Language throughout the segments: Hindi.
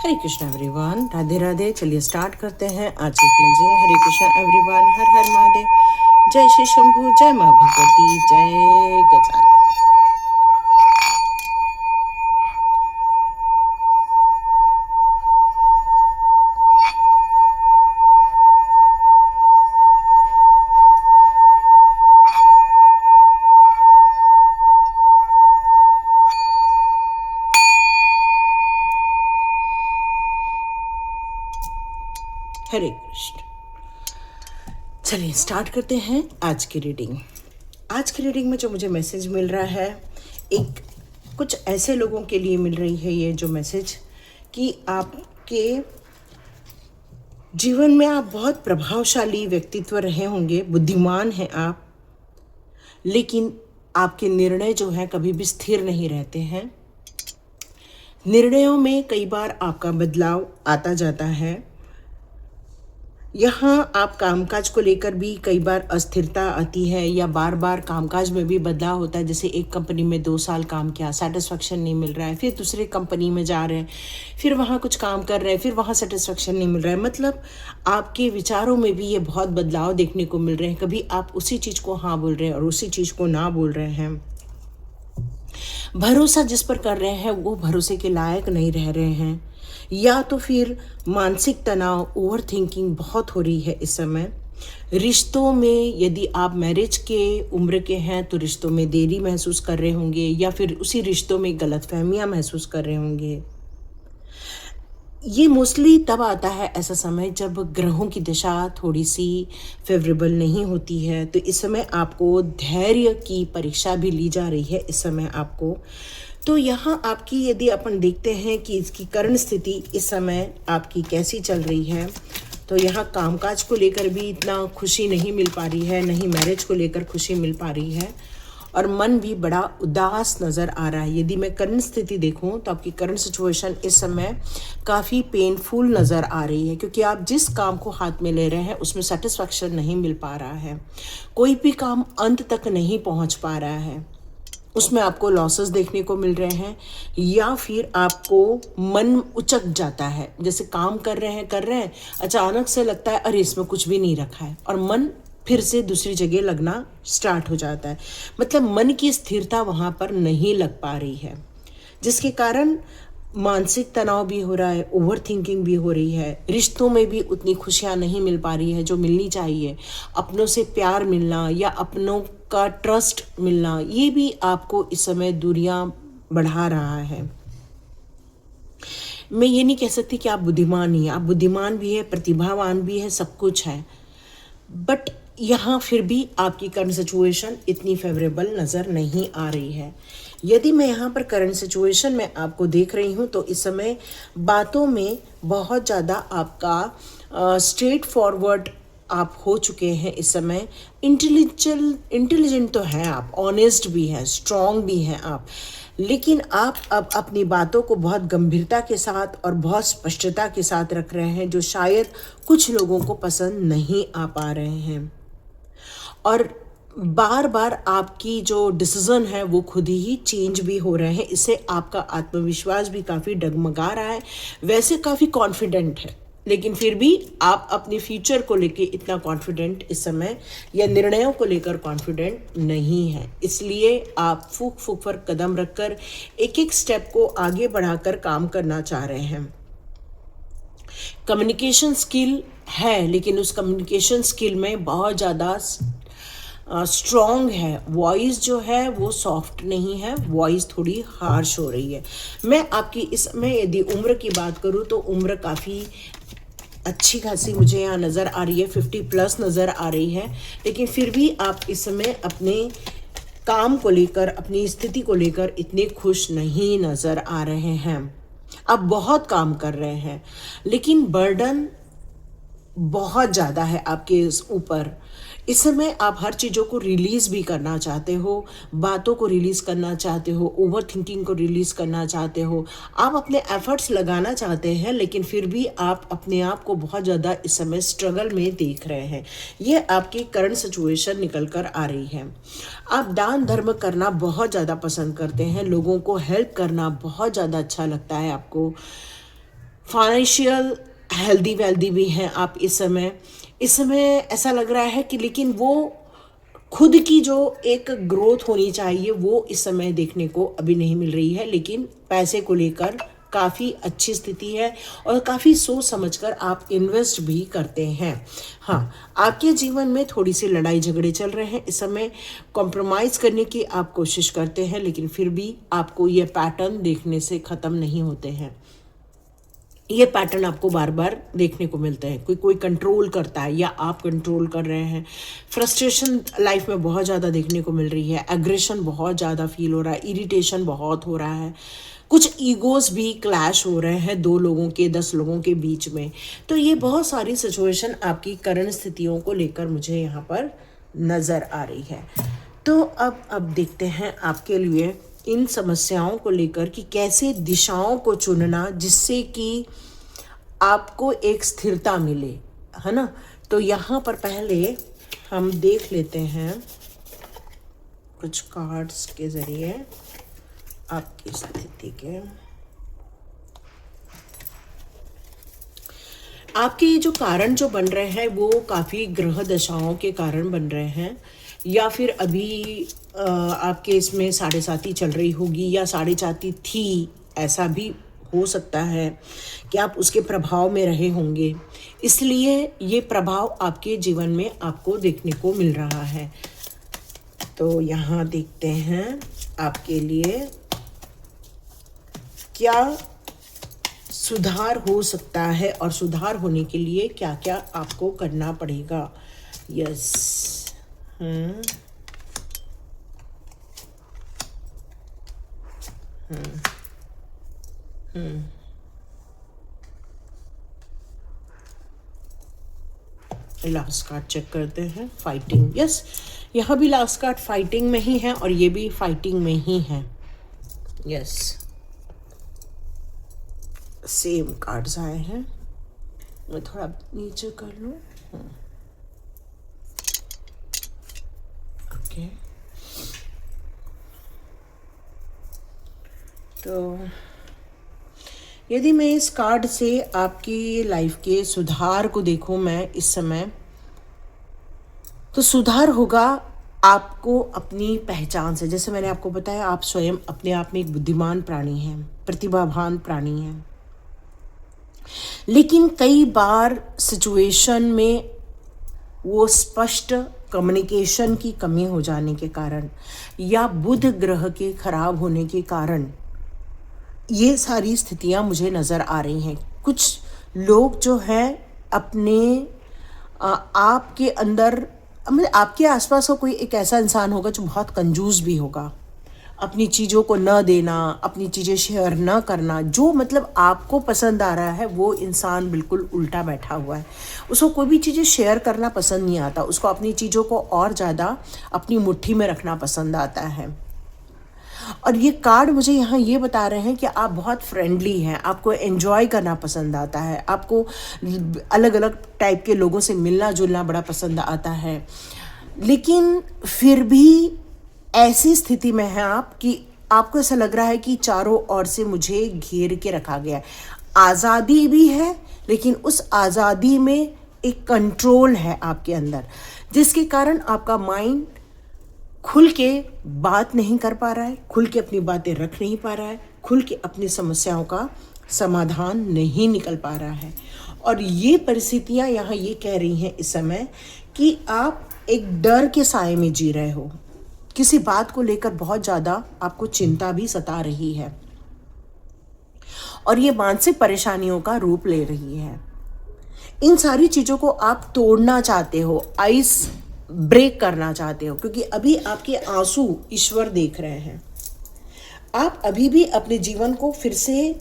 हरे कृष्णा एवरीवन, राधे राधे। चलिए स्टार्ट करते हैं आज की क्लेंजिंग। हरे कृष्णा एवरीवन, हर हर महादेव। जय श्री शंभू, जय माँ भगवती, जय गजानन। हरे कृष्ण। चलिए स्टार्ट करते हैं आज की रीडिंग। आज की रीडिंग में जो मुझे मैसेज मिल रहा है, एक कुछ ऐसे लोगों के लिए मिल रही है ये जो मैसेज, कि आपके जीवन में आप बहुत प्रभावशाली व्यक्तित्व रहे होंगे, बुद्धिमान हैं आप, लेकिन आपके निर्णय जो हैं कभी भी स्थिर नहीं रहते हैं। निर्णयों में कई बार आपका बदलाव आता जाता है। यहाँ आप कामकाज को लेकर भी कई बार अस्थिरता आती है, या बार बार कामकाज में भी बदलाव होता है। जैसे एक कंपनी में 2 साल काम किया, सेटिस्फेक्शन नहीं मिल रहा है, फिर दूसरे कंपनी में जा रहे हैं, फिर वहाँ कुछ काम कर रहे हैं, फिर वहाँ सेटिस्फेक्शन नहीं मिल रहा है। मतलब आपके विचारों में भी ये बहुत बदलाव देखने को मिल रहे हैं। कभी आप उसी चीज़ को हाँ बोल रहे हैं और उसी चीज़ को ना बोल रहे हैं। भरोसा जिस पर कर रहे हैं वो भरोसे के लायक नहीं रह रहे हैं, या तो फिर मानसिक तनाव, ओवर थिंकिंग बहुत हो रही है इस समय। रिश्तों में यदि आप मैरिज के उम्र के हैं तो रिश्तों में देरी महसूस कर रहे होंगे, या फिर उसी रिश्तों में गलतफहमियां महसूस कर रहे होंगे। ये मोस्टली तब आता है ऐसा समय जब ग्रहों की दिशा थोड़ी सी फेवरेबल नहीं होती है। तो इस समय आपको धैर्य की परीक्षा भी ली जा रही है इस समय आपको। तो यहाँ आपकी यदि अपन देखते हैं कि इसकी करण स्थिति इस समय आपकी कैसी चल रही है, तो यहाँ कामकाज को लेकर भी इतना खुशी नहीं मिल पा रही है, नहीं मैरिज को लेकर खुशी मिल पा रही है, और मन भी बड़ा उदास नज़र आ रहा है। यदि मैं करंट स्थिति देखूं तो आपकी करंट सिचुएशन इस समय काफ़ी पेनफुल नज़र आ रही है, क्योंकि आप जिस काम को हाथ में ले रहे हैं उसमें सेटिस्फैक्शन नहीं मिल पा रहा है। कोई भी काम अंत तक नहीं पहुंच पा रहा है, उसमें आपको लॉसेस देखने को मिल रहे हैं, या फिर आपको मन उचक जाता है। जैसे काम कर रहे हैं, अचानक से लगता है अरे इसमें कुछ भी नहीं रखा है, और मन फिर से दूसरी जगह लगना स्टार्ट हो जाता है। मतलब मन की स्थिरता वहाँ पर नहीं लग पा रही है, जिसके कारण मानसिक तनाव भी हो रहा है, ओवर थिंकिंग भी हो रही है। रिश्तों में भी उतनी खुशियाँ नहीं मिल पा रही है जो मिलनी चाहिए। अपनों से प्यार मिलना या अपनों का ट्रस्ट मिलना, ये भी आपको इस समय दूरियां बढ़ा रहा है। मैं ये नहीं कह सकती कि आप बुद्धिमान नहीं हैं, आप बुद्धिमान भी है, प्रतिभावान भी है, सब कुछ है, बट यहाँ फिर भी आपकी करंट सिचुएशन इतनी फेवरेबल नज़र नहीं आ रही है। यदि मैं यहाँ पर करंट सिचुएशन में आपको देख रही हूँ तो इस समय बातों में बहुत ज़्यादा आपका स्ट्रेट फॉरवर्ड आप हो चुके हैं इस समय। इंटेलिजेंट तो हैं आप, ऑनेस्ट भी हैं, स्ट्रॉन्ग भी हैं आप, लेकिन आप अब अपनी बातों को बहुत गंभीरता के साथ और बहुत स्पष्टता के साथ रख रहे हैं, जो शायद कुछ लोगों को पसंद नहीं आ पा रहे हैं। और बार बार आपकी जो डिसीजन है वो खुद ही चेंज भी हो रहे हैं। इससे आपका आत्मविश्वास भी काफ़ी डगमगा रहा है। वैसे काफ़ी कॉन्फिडेंट है, लेकिन फिर भी आप अपने फ्यूचर को लेके इतना कॉन्फिडेंट इस समय, या निर्णयों को लेकर कॉन्फिडेंट नहीं है। इसलिए आप फूक फूक पर कदम रखकर एक एक स्टेप को आगे बढ़ाकर काम करना चाह रहे हैं। कम्युनिकेशन स्किल है, लेकिन उस कम्युनिकेशन स्किल में बहुत ज़्यादा स्ट्रॉन्ग है। वॉइस जो है वो सॉफ्ट नहीं है, वॉइस थोड़ी हार्श हो रही है। मैं आपकी इस समय यदि उम्र की बात करूँ तो उम्र काफ़ी अच्छी खासी मुझे यहाँ नज़र आ रही है, 50+ नज़र आ रही है, लेकिन फिर भी आप इस समय अपने काम को लेकर, अपनी स्थिति को लेकर इतने खुश नहीं नज़र आ रहे हैं। आप बहुत काम कर रहे हैं, लेकिन बर्डन बहुत ज़्यादा है आपके ऊपर। इस समय आप हर चीज़ों को रिलीज़ भी करना चाहते हो, बातों को रिलीज़ करना चाहते हो, ओवर थिंकिंग को रिलीज़ करना चाहते हो, आप अपने एफर्ट्स लगाना चाहते हैं, लेकिन फिर भी आप अपने आप को बहुत ज़्यादा इस समय स्ट्रगल में देख रहे हैं। ये आपकी करंट सिचुएशन निकल कर आ रही है। आप दान धर्म करना बहुत ज़्यादा पसंद करते हैं, लोगों को हेल्प करना बहुत ज़्यादा अच्छा लगता है आपको। फाइनेंशियल हेल्दी वेल्दी भी हैं आप इस समय ऐसा लग रहा है कि लेकिन वो खुद की जो एक ग्रोथ होनी चाहिए वो इस समय देखने को अभी नहीं मिल रही है, लेकिन पैसे को लेकर काफ़ी अच्छी स्थिति है और काफ़ी सोच समझकर आप इन्वेस्ट भी करते हैं। हाँ, आपके जीवन में थोड़ी सी लड़ाई झगड़े चल रहे हैं इस समय, कॉम्प्रोमाइज़ करने की आप कोशिश करते हैं, लेकिन फिर भी आपको ये पैटर्न देखने से ख़त्म नहीं होते हैं। ये पैटर्न आपको बार बार देखने को मिलते हैं। कोई कंट्रोल करता है या आप कंट्रोल कर रहे हैं। फ्रस्ट्रेशन लाइफ में बहुत ज़्यादा देखने को मिल रही है। एग्रेशन बहुत ज़्यादा फील हो रहा है। इरिटेशन बहुत हो रहा है। कुछ ईगोज़ भी क्लैश हो रहे हैं 2 लोगों के 10 लोगों के बीच में। तो ये बहुत सारी सिचुएशन आपकी करंट स्थितियों को लेकर मुझे यहाँ पर नज़र आ रही है। तो अब देखते हैं आपके लिए इन समस्याओं को लेकर कि कैसे दिशाओं को चुनना जिससे कि आपको एक स्थिरता मिले, है ना। तो यहाँ पर पहले हम देख लेते हैं कुछ कार्ड्स के ज़रिए आपकी स्थिति के। आपके ये जो कारण जो बन रहे हैं वो काफ़ी ग्रह दशाओं के कारण बन रहे हैं, या फिर अभी आपके इसमें 7.5 चल रही होगी या 4.5 थी, ऐसा भी हो सकता है कि आप उसके प्रभाव में रहे होंगे, इसलिए ये प्रभाव आपके जीवन में आपको देखने को मिल रहा है। तो यहाँ देखते हैं आपके लिए क्या सुधार हो सकता है और सुधार होने के लिए क्या क्या आपको करना पड़ेगा। यस, लास्ट कार्ड चेक करते हैं। फाइटिंग, यस, यहाँ भी लास्ट कार्ड फाइटिंग में ही है और ये भी फाइटिंग में ही है। यस, सेम कार्ड्स आए हैं। मैं थोड़ा नीचे कर लूँ। ओके, तो यदि मैं इस कार्ड से आपकी लाइफ के सुधार को देखूं मैं इस समय, तो सुधार होगा आपको अपनी पहचान से। जैसे मैंने आपको बताया, आप स्वयं अपने आप में एक बुद्धिमान प्राणी हैं, प्रतिभावान प्राणी हैं, लेकिन कई बार सिचुएशन में वो स्पष्ट कम्युनिकेशन की कमी हो जाने के कारण या बुध ग्रह के खराब होने के कारण ये सारी स्थितियां मुझे नज़र आ रही हैं। कुछ लोग जो हैं अपने आपके अंदर, मतलब आपके आसपास का कोई एक ऐसा इंसान होगा जो बहुत कंजूस भी होगा, अपनी चीज़ों को न देना, अपनी चीज़ें शेयर न करना, जो मतलब आपको पसंद आ रहा है वो इंसान बिल्कुल उल्टा बैठा हुआ है। उसको कोई भी चीज़ें शेयर करना पसंद नहीं आता, उसको अपनी चीज़ों को और ज़्यादा अपनी मुट्ठी में रखना पसंद आता है। और ये कार्ड मुझे यहाँ ये बता रहे हैं कि आप बहुत फ्रेंडली हैं, आपको एंजॉय करना पसंद आता है, आपको अलग अलग टाइप के लोगों से मिलना जुलना बड़ा पसंद आता है, लेकिन फिर भी ऐसी स्थिति में है आप कि आपको ऐसा लग रहा है कि चारों ओर से मुझे घेर के रखा गया है। आज़ादी भी है, लेकिन उस आज़ादी में एक कंट्रोल है आपके अंदर, जिसके कारण आपका माइंड खुल के बात नहीं कर पा रहा है, खुल के अपनी बातें रख नहीं पा रहा है, खुल के अपनी समस्याओं का समाधान नहीं निकल पा रहा है। और ये परिस्थितियाँ यहाँ ये कह रही हैं इस समय कि आप एक डर के साए में जी रहे हो, किसी बात को लेकर बहुत ज़्यादा आपको चिंता भी सता रही है और ये मानसिक परेशानियों का रूप ले रही है। इन सारी चीज़ों को आप तोड़ना चाहते हो, आइस ब्रेक करना चाहते हो, क्योंकि अभी आपके आंसू ईश्वर देख रहे हैं। आप अभी भी अपने जीवन को फिर से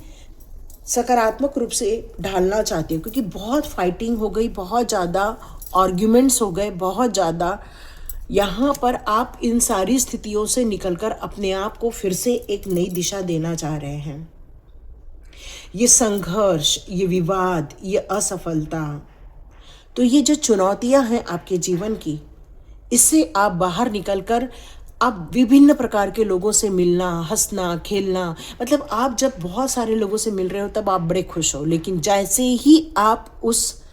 सकारात्मक रूप से ढालना चाहते हो, क्योंकि बहुत फाइटिंग हो गई, बहुत ज़्यादा आर्ग्यूमेंट्स हो गए, बहुत ज़्यादा। यहाँ पर आप इन सारी स्थितियों से निकलकर अपने आप को फिर से एक नई दिशा देना चाह रहे हैं। ये संघर्ष, ये विवाद, ये असफलता, तो ये जो चुनौतियाँ हैं आपके जीवन की, इससे आप बाहर निकलकर आप विभिन्न प्रकार के लोगों से मिलना, हंसना, खेलना, मतलब आप जब बहुत सारे लोगों से मिल रहे हो तब आप बड़े खुश हो, लेकिन जैसे ही आप उस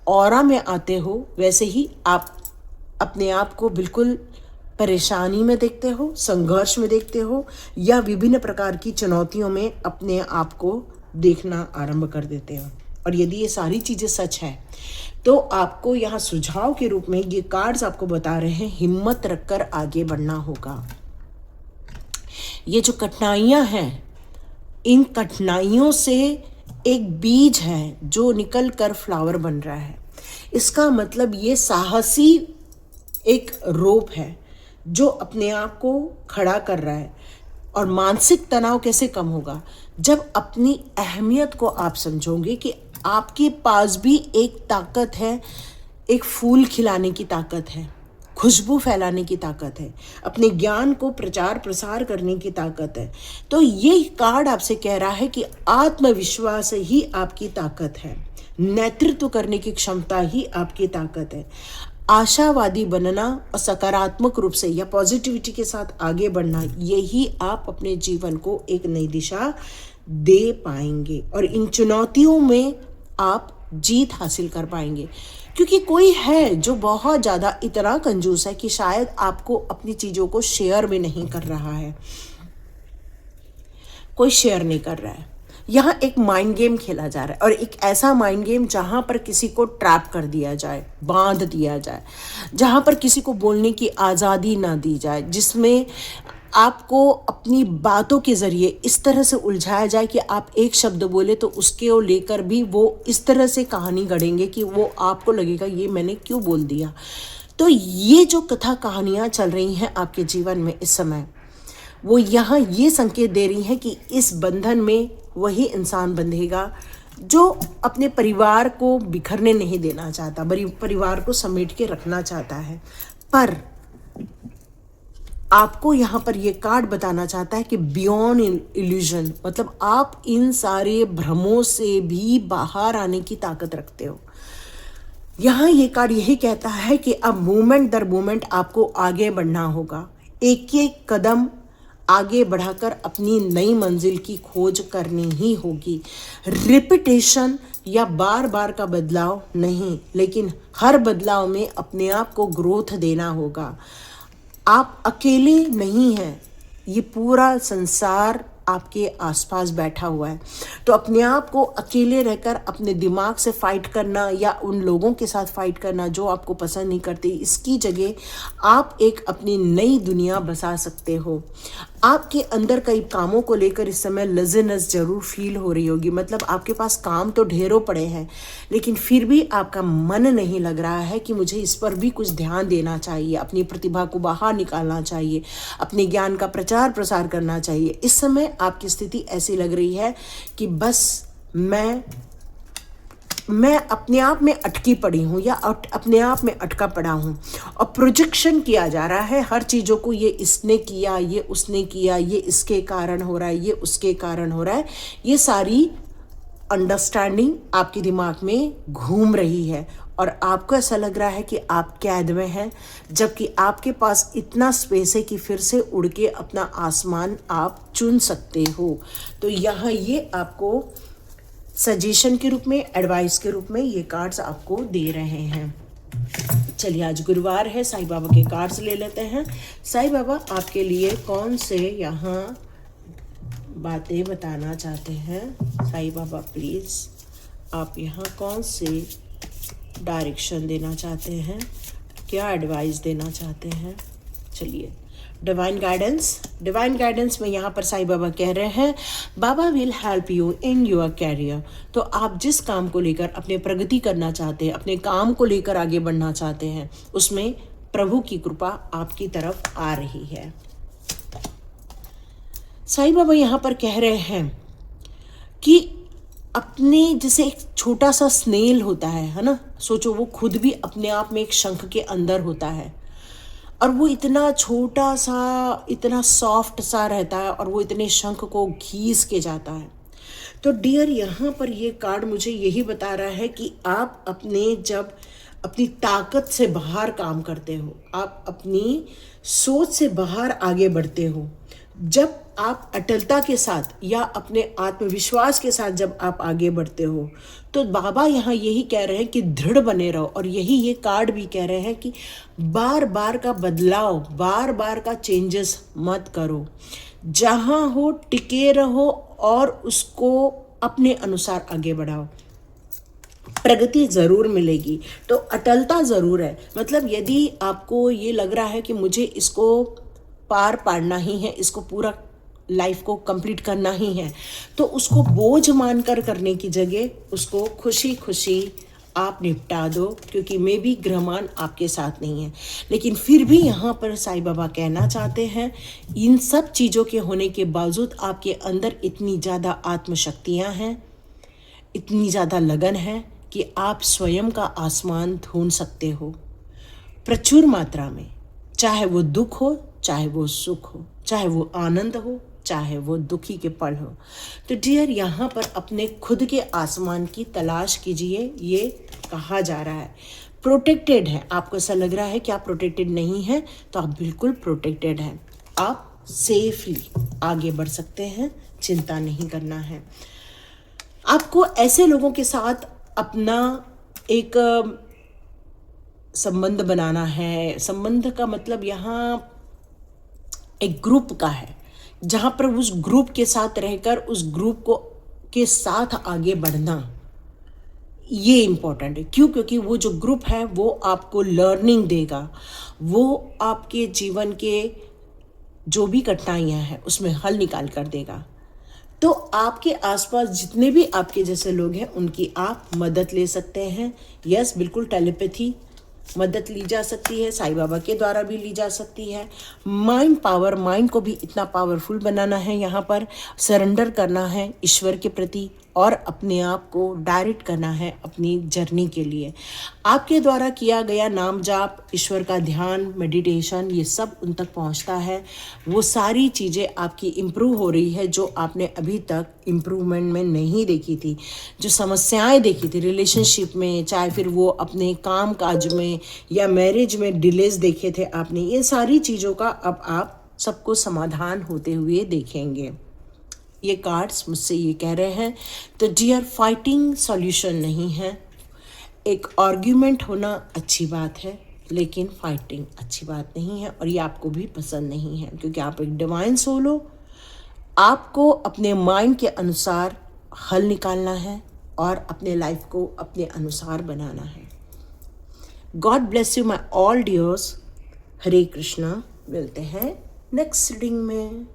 ऑरा में आते हो वैसे ही आप अपने आप को बिल्कुल परेशानी में देखते हो, संघर्ष में देखते हो, या विभिन्न प्रकार की चुनौतियों में अपने आप को देखना आरंभ कर देते हो। और यदि ये सारी चीज़ें सच है तो आपको यहाँ सुझाव के रूप में ये कार्ड्स आपको बता रहे हैं, हिम्मत रखकर आगे बढ़ना होगा। ये जो कठिनाइयाँ हैं, इन कठिनाइयों से एक बीज है जो निकल कर फ्लावर बन रहा है। इसका मतलब ये साहसी एक रोप है जो अपने आप को खड़ा कर रहा है। और मानसिक तनाव कैसे कम होगा? जब अपनी अहमियत को आप समझोगे कि आपके पास भी एक ताकत है, एक फूल खिलाने की ताकत है, खुशबू फैलाने की ताकत है, अपने ज्ञान को प्रचार प्रसार करने की ताकत है। तो ये कार्ड आपसे कह रहा है कि आत्मविश्वास ही आपकी ताकत है, नेतृत्व करने की क्षमता ही आपकी ताकत है। आशावादी बनना और सकारात्मक रूप से या पॉजिटिविटी के साथ आगे बढ़ना, यही आप अपने जीवन को एक नई दिशा दे पाएंगे और इन चुनौतियों में आप जीत हासिल कर पाएंगे। क्योंकि कोई है जो बहुत ज़्यादा इतना कंजूस है कि शायद आपको अपनी चीज़ों को शेयर भी नहीं कर रहा है, कोई शेयर नहीं कर रहा है। यहाँ एक माइंड गेम खेला जा रहा है, और एक ऐसा माइंड गेम जहाँ पर किसी को ट्रैप कर दिया जाए, बांध दिया जाए, जहाँ पर किसी को बोलने की आज़ादी ना दी जाए, जिसमें आपको अपनी बातों के ज़रिए इस तरह से उलझाया जाए कि आप एक शब्द बोले तो उसके वो लेकर भी वो इस तरह से कहानी गढ़ेंगे कि वो आपको लगेगा ये मैंने क्यों बोल दिया। तो ये जो कथा कहानियाँ चल रही हैं आपके जीवन में इस समय, वो यहाँ ये संकेत दे रही हैं कि इस बंधन में वही इंसान बंधेगा जो अपने परिवार को बिखरने नहीं देना चाहता, परिवार को समेट के रखना चाहता है। पर आपको यहाँ पर ये कार्ड बताना चाहता है कि बियॉन्ड इल्यूजन, मतलब आप इन सारे भ्रमों से भी बाहर आने की ताकत रखते हो। यहाँ ये कार्ड यही कहता है कि अब मोमेंट दर मोमेंट आपको आगे बढ़ना होगा, एक एक कदम आगे बढ़ाकर अपनी नई मंजिल की खोज करनी ही होगी। रिपीटेशन या बार बार का बदलाव नहीं, लेकिन हर बदलाव में अपने आप को ग्रोथ देना होगा। आप अकेले नहीं हैं, ये पूरा संसार आपके आसपास बैठा हुआ है। तो अपने आप को अकेले रहकर अपने दिमाग से फाइट करना या उन लोगों के साथ फाइट करना जो आपको पसंद नहीं करते, इसकी जगह आप एक अपनी नई दुनिया बसा सकते हो। आपके अंदर कई कामों को लेकर इस समय लज़नस जरूर फील हो रही होगी, मतलब आपके पास काम तो ढेरों पड़े हैं, लेकिन फिर भी आपका मन नहीं लग रहा है कि मुझे इस पर भी कुछ ध्यान देना चाहिए, अपनी प्रतिभा को बाहर निकालना चाहिए, अपने ज्ञान का प्रचार प्रसार करना चाहिए। इस समय आपकी स्थिति ऐसी लग रही है कि बस मैं अपने आप में अटकी पड़ी हूँ या अपने आप में अटका पड़ा हूँ, और प्रोजेक्शन किया जा रहा है हर चीज़ों को, ये इसने किया, ये उसने किया, ये इसके कारण हो रहा है, ये उसके कारण हो रहा है। ये सारी अंडरस्टैंडिंग आपके दिमाग में घूम रही है और आपको ऐसा लग रहा है कि आप कैद में हैं, जबकि आपके पास इतना स्पेस है कि फिर से उड़ के अपना आसमान आप चुन सकते हो। तो यहाँ ये आपको सजेशन के रूप में, एडवाइस के रूप में ये कार्ड्स आपको दे रहे हैं। चलिए आज गुरुवार है, साईं बाबा के कार्ड्स ले लेते हैं। साईं बाबा आपके लिए कौन से यहाँ बातें बताना चाहते हैं? साईं बाबा प्लीज़ आप यहाँ कौन से डायरेक्शन देना चाहते हैं, क्या एडवाइस देना चाहते हैं? चलिए डिवाइन गाइडेंस में यहाँ पर साईं बाबा कह रहे हैं, Baba will help you in your career. तो आप जिस काम को लेकर अपने प्रगति करना चाहते हैं, अपने काम को लेकर आगे बढ़ना चाहते हैं, उसमें प्रभु की कृपा आपकी तरफ आ रही है। साईं बाबा यहाँ पर कह रहे हैं कि अपने जैसे एक छोटा सा स्नेल होता है ना, सोचो वो खुद भी अपने आप में एक शंख के अंदर होता है, और वो इतना छोटा सा, इतना सॉफ्ट सा रहता है, और वो इतने शंख को घीस के जाता है। तो डियर यहाँ पर ये कार्ड मुझे यही बता रहा है कि आप अपने जब अपनी ताकत से बाहर काम करते हो, आप अपनी सोच से बाहर आगे बढ़ते हो। जब आप अटलता के साथ या अपने आत्मविश्वास के साथ जब आप आगे बढ़ते हो, तो बाबा यहाँ यही कह रहे हैं कि दृढ़ बने रहो। और यही ये कार्ड भी कह रहे हैं कि बार बार का बदलाव, बार बार का चेंजेस मत करो, जहाँ हो टिके रहो और उसको अपने अनुसार आगे बढ़ाओ। प्रगति ज़रूर मिलेगी, तो अटलता ज़रूर है। मतलब यदि आपको ये लग रहा है कि मुझे इसको पार पाड़ना ही है, इसको पूरा लाइफ को कंप्लीट करना ही है, तो उसको बोझ मानकर करने की जगह उसको खुशी खुशी आप निपटा दो, क्योंकि मे भी ग्रहमान आपके साथ नहीं है। लेकिन फिर भी यहाँ पर साईं बाबा कहना चाहते हैं, इन सब चीज़ों के होने के बावजूद आपके अंदर इतनी ज़्यादा आत्मशक्तियाँ हैं, इतनी ज़्यादा लगन है कि आप स्वयं का आसमान ढूंढ सकते हो प्रचुर मात्रा में। चाहे वो दुख हो, चाहे वो सुख हो, चाहे वो आनंद हो, चाहे वो दुखी के पल हो। तो डियर, यहाँ पर अपने खुद के आसमान की तलाश कीजिए, ये कहा जा रहा है। प्रोटेक्टेड है। आपको ऐसा लग रहा है कि आप प्रोटेक्टेड नहीं हैं, तो आप बिल्कुल प्रोटेक्टेड हैं। आप सेफली आगे बढ़ सकते हैं, चिंता नहीं करना है। आपको ऐसे लोगों के साथ अपना एक संबंध बनाना है। संबंध का मतलब यहाँ एक ग्रुप का है, जहाँ पर उस ग्रुप के साथ रहकर उस ग्रुप को के साथ आगे बढ़ना, ये इम्पोर्टेंट है। क्यों? क्योंकि वो जो ग्रुप है वो आपको लर्निंग देगा, वो आपके जीवन के जो भी कठिनाइयाँ हैं उसमें हल निकाल कर देगा। तो आपके आसपास जितने भी आपके जैसे लोग हैं उनकी आप मदद ले सकते हैं। यस, बिल्कुल टेलीपैथी मदद ली जा सकती है, साईं बाबा के द्वारा भी ली जा सकती है। माइंड पावर, माइंड को भी इतना पावरफुल बनाना है, यहाँ पर सरेंडर करना है ईश्वर के प्रति और अपने आप को डायरेक्ट करना है अपनी जर्नी के लिए। आपके द्वारा किया गया नाम जाप, ईश्वर का ध्यान, मेडिटेशन, ये सब उन तक पहुँचता है। वो सारी चीज़ें आपकी इम्प्रूव हो रही है जो आपने अभी तक इम्प्रूवमेंट में नहीं देखी थी। जो समस्याएं देखी थी रिलेशनशिप में, चाहे फिर वो अपने काम काज में या मैरिज में डिलेज देखे थे आपने, ये सारी चीज़ों का अब आप सबको समाधान होते हुए देखेंगे। ये कार्ड्स मुझसे ये कह रहे हैं। तो डियर, फाइटिंग सॉल्यूशन नहीं है। एक आर्ग्यूमेंट होना अच्छी बात है, लेकिन फाइटिंग अच्छी बात नहीं है और ये आपको भी पसंद नहीं है, क्योंकि आप एक डिवाइन सोल हो। आपको अपने माइंड के अनुसार हल निकालना है और अपने लाइफ को अपने अनुसार बनाना है। God bless you my all dears. Hare Krishna. मिलते हैं नेक्स्ट रीडिंग में।